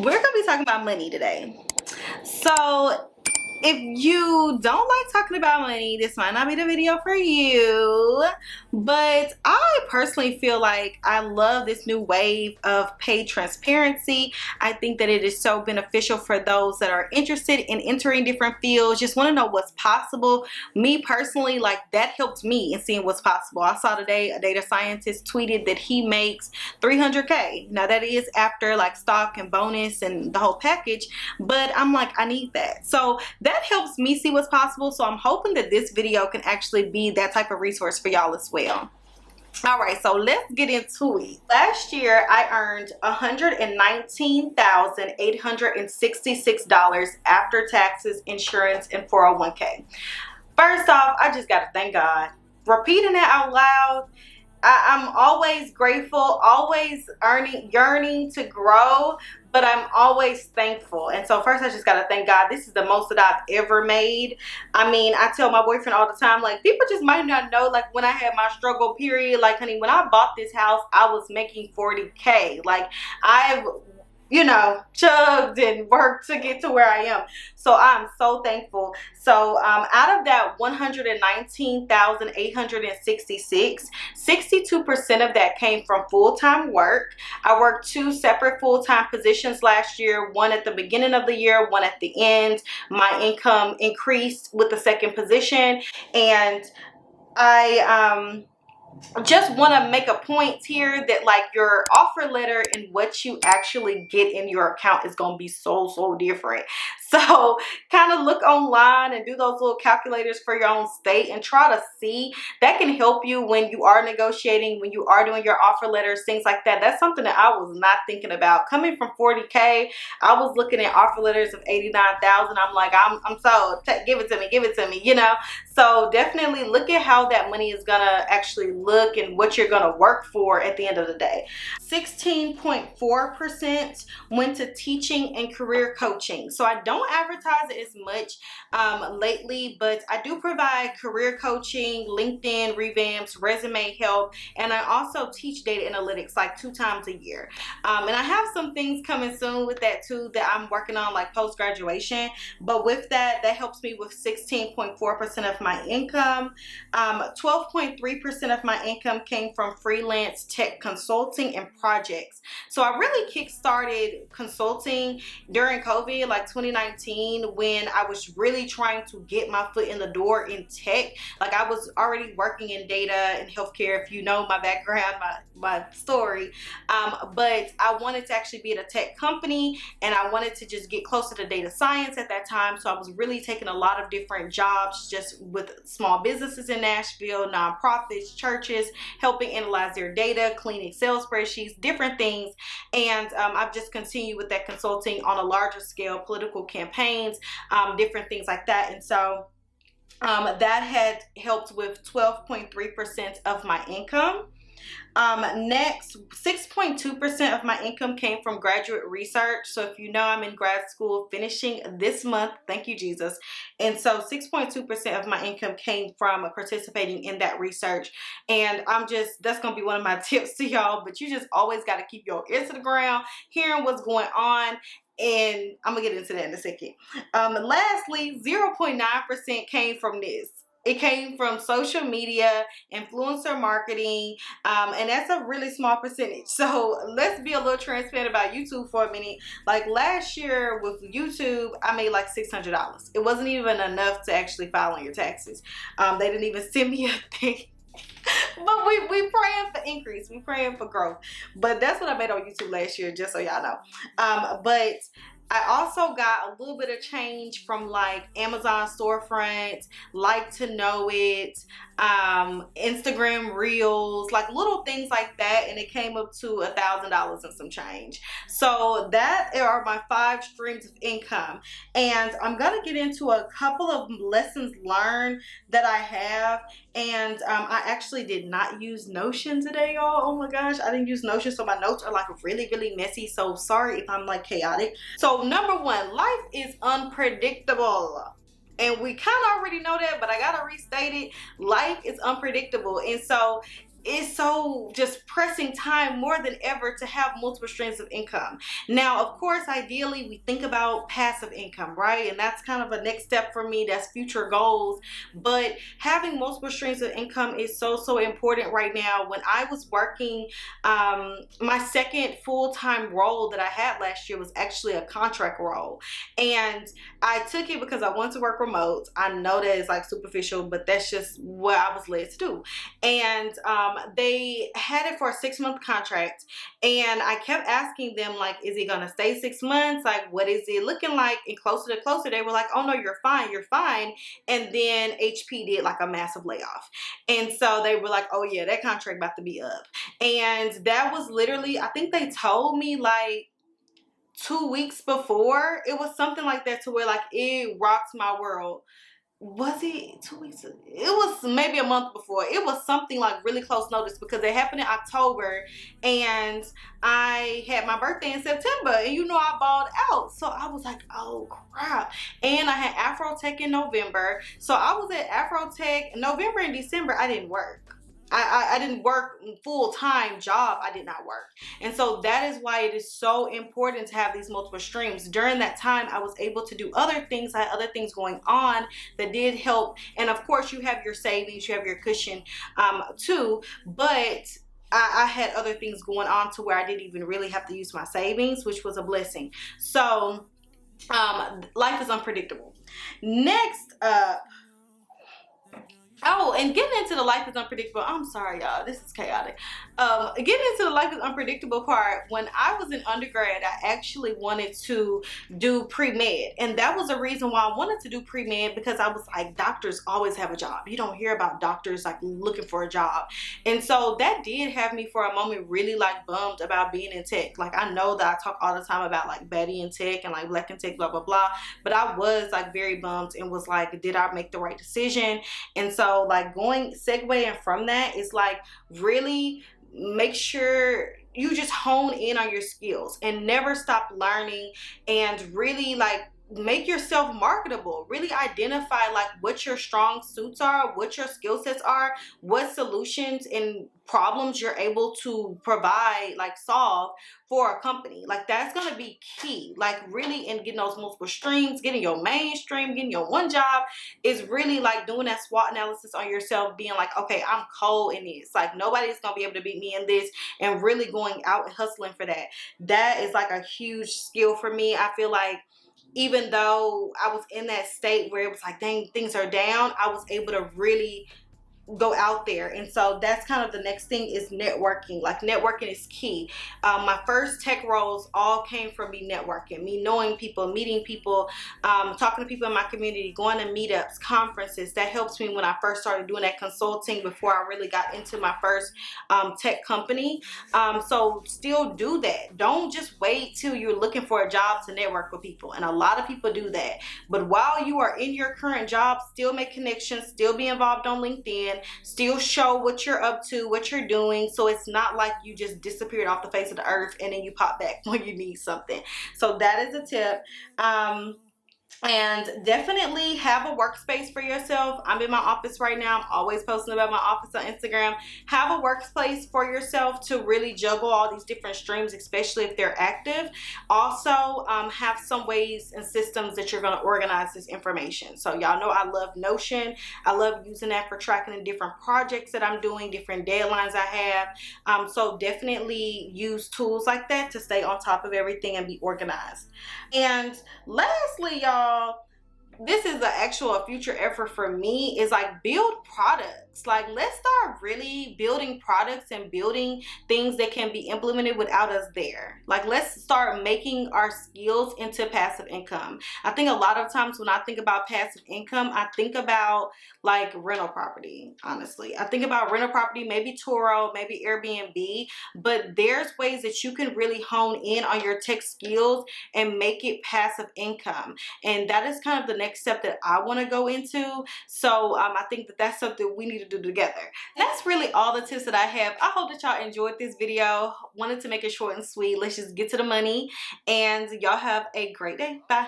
We're gonna be talking about money today. So if you don't like talking about money, this might not be the video for you. But I personally feel like I love this new wave of paid transparency. I think that it is so beneficial for those that are interested in entering different fields, just want to know what's possible. Me personally, like, that helped me in seeing what's possible. I saw today a data scientist tweeted that he makes $300K. Now that is after like stock and bonus and the whole package, but I'm like, I need that. So that helps me see what's possible. So I'm hoping that this video can actually be that type of resource for y'all as well. All right, so let's get into it. Last year, I earned $119,866 after taxes, insurance, and 401k. First off, I just got to thank God. Repeating that out loud, I'm always grateful, always yearning to grow, but I'm always thankful. And so first I just got to thank God. This is the most that I've ever made. I mean, I tell my boyfriend all the time, like, people just might not know, like, when I had my struggle period, like, honey, when I bought this house, I was making $40K. Like, I've, you know, chugged and worked to get to where I am. So I'm so thankful. So out of that 119,866, 62% of that came from full-time work. I worked 2 separate full-time positions last year, one at the beginning of the year, one at the end. My income increased with the second position, and I just want to make a point here that, like, your offer letter and what you actually get in your account is going to be so different. So kind of look online and do those little calculators for your own state and try to see. That can help you when you are negotiating, when you are doing your offer letters, things like that. That's something that I was not thinking about. Coming from 40K, I was looking at offer letters of 89,000. I'm like, I'm sold. Give it to me, you know. So definitely look at how that money is gonna actually look and what you're gonna work for at the end of the day. 16.4% went to teaching and career coaching. So I don't advertise it as much lately, but I do provide career coaching, LinkedIn revamps, resume help, and I also teach data analytics like 2 times a year. And I have some things coming soon with that too that I'm working on, like post-graduation. But with that helps me with 16.4% of my income. 12.3% of my income came from freelance tech consulting and projects. So I really kick-started consulting during COVID, like 2019, when I was really trying to get my foot in the door in tech. Like, I was already working in data and healthcare, if you know my background, my story. But I wanted to actually be at a tech company, and I wanted to just get closer to data science at that time. So I was really taking a lot of different jobs just with small businesses in Nashville, nonprofits, churches, helping analyze their data, clean Excel spreadsheets, different things. And I've just continued with that consulting on a larger scale, political campaigns, different things like that. And so that had helped with 12.3% of my income. Next, 6.2% of my income came from graduate research. So if you know, I'm in grad school finishing this month, thank you Jesus. And so 6.2% of my income came from participating in that research. And that's gonna be one of my tips to y'all, but you just always got to keep your ear to the ground, hearing what's going on. And I'm gonna get into that in a second. Lastly, 0.9% came from this. It came from social media, influencer marketing, and that's a really small percentage. So let's be a little transparent about YouTube for a minute. Like, last year with YouTube, I made like $600. It wasn't even enough to actually file on your taxes. They didn't even send me a thing. But we praying for increase, we praying for growth. But that's what I made on YouTube last year, just so y'all know. But I also got a little bit of change from like Amazon storefront, Like to Know It, Instagram Reels, like little things like that, and it came up to $1,000 and some change. So that are my 5 streams of income, and I'm gonna get into a couple of lessons learned that I have. And I actually did not use Notion today, y'all. Oh my gosh, I didn't use Notion, so my notes are like really messy. So sorry if I'm like chaotic. So number 1, life is unpredictable. And we kind of already know that, but I gotta restate it. Life is unpredictable. And so it's so just pressing time more than ever to have multiple streams of income. Now, of course, ideally, we think about passive income, right? And that's kind of a next step for me. That's future goals. But having multiple streams of income is so, so important right now. When I was working, my second full-time role that I had last year was actually a contract role. And I took it because I wanted to work remote. I know that it's like superficial, but that's just what I was led to do. And they had it for a 6-month contract, and I kept asking them, like, is it gonna stay 6 months? Like, what is it looking like? And closer to closer, they were like, oh no, you're fine, you're fine. And then HP did like a massive layoff, and so they were like, oh yeah, that contract about to be up. And that was literally, I think they told me like 2 weeks before. It was something like that, to where like it rocked my world. Was it 2 weeks? It was maybe a month before. It was something like really close notice, because it happened in October and I had my birthday in September, and you know I balled out. So I was like, oh crap. And I had Afrotech in November. So I was at Afrotech November and December. I didn't work. I didn't work full-time job. I did not work. And so that is why it is so important to have these multiple streams. During that time, I was able to do other things. I had other things going on that did help. And of course, you have your savings, you have your cushion too. But I had other things going on to where I didn't even really have to use my savings, which was a blessing. So life is unpredictable. Next up, oh, and getting into the life is unpredictable. I'm sorry, y'all. This is chaotic. Getting into the life is unpredictable part. When I was in undergrad, I actually wanted to do pre-med. And that was the reason why I wanted to do pre-med, because I was like, doctors always have a job. You don't hear about doctors like looking for a job. And so that did have me for a moment really like bummed about being in tech. Like, I know that I talk all the time about like Betty in tech and like Black in tech, blah, blah, blah. But I was like very bummed and was like, did I make the right decision? And so like segueing from that is like, really make sure you just hone in on your skills and never stop learning, and really like make yourself marketable. Really identify like what your strong suits are, what your skill sets are, what solutions and problems you're able to provide, like solve for a company. Like, that's gonna be key. Like, really, in getting those multiple streams, getting your mainstream, getting your one job, is really like doing that SWOT analysis on yourself, being like, okay, I'm cold in this. Like, nobody's gonna be able to beat me in this, and really going out and hustling for that. That is like a huge skill for me. I feel like even though I was in that state where it was like, dang, things are down, I was able to really go out there. And so that's kind of the next thing, is networking. Like, networking is key. My first tech roles all came from me networking, me knowing people, meeting people, talking to people in my community, going to meetups, conferences. That helps me when I first started doing that consulting, before I really got into my first tech company. So still do that. Don't just wait till you're looking for a job to network with people. And a lot of people do that. But while you are in your current job, still make connections, still be involved on LinkedIn, still show what you're up to, what you're doing. So it's not like you just disappeared off the face of the earth and then you pop back when you need something. So that is a tip. And definitely have a workspace for yourself. I'm in my office right now. I'm always posting about my office on Instagram. Have a workspace for yourself to really juggle all these different streams, especially if they're active. Also, have some ways and systems that you're going to organize this information. So y'all know I love Notion. I love using that for tracking the different projects that I'm doing, different deadlines I have. So definitely use tools like that to stay on top of everything and be organized. And lastly, y'all, this is an actual future effort for me, is like build products. Like, let's start really building products and building things that can be implemented without us there. Like, let's start making our skills into passive income. I think a lot of times when I think about passive income, I think about like rental property. Honestly, I think about rental property, maybe Turo, maybe Airbnb, but there's ways that you can really hone in on your tech skills and make it passive income. And that is kind of the next step that I want to go into. So I think that that's something we need to do together. That's really all the tips that I have. I hope that y'all enjoyed this video. Wanted to make it short and sweet. Let's just get to the money, and y'all have a great day. Bye.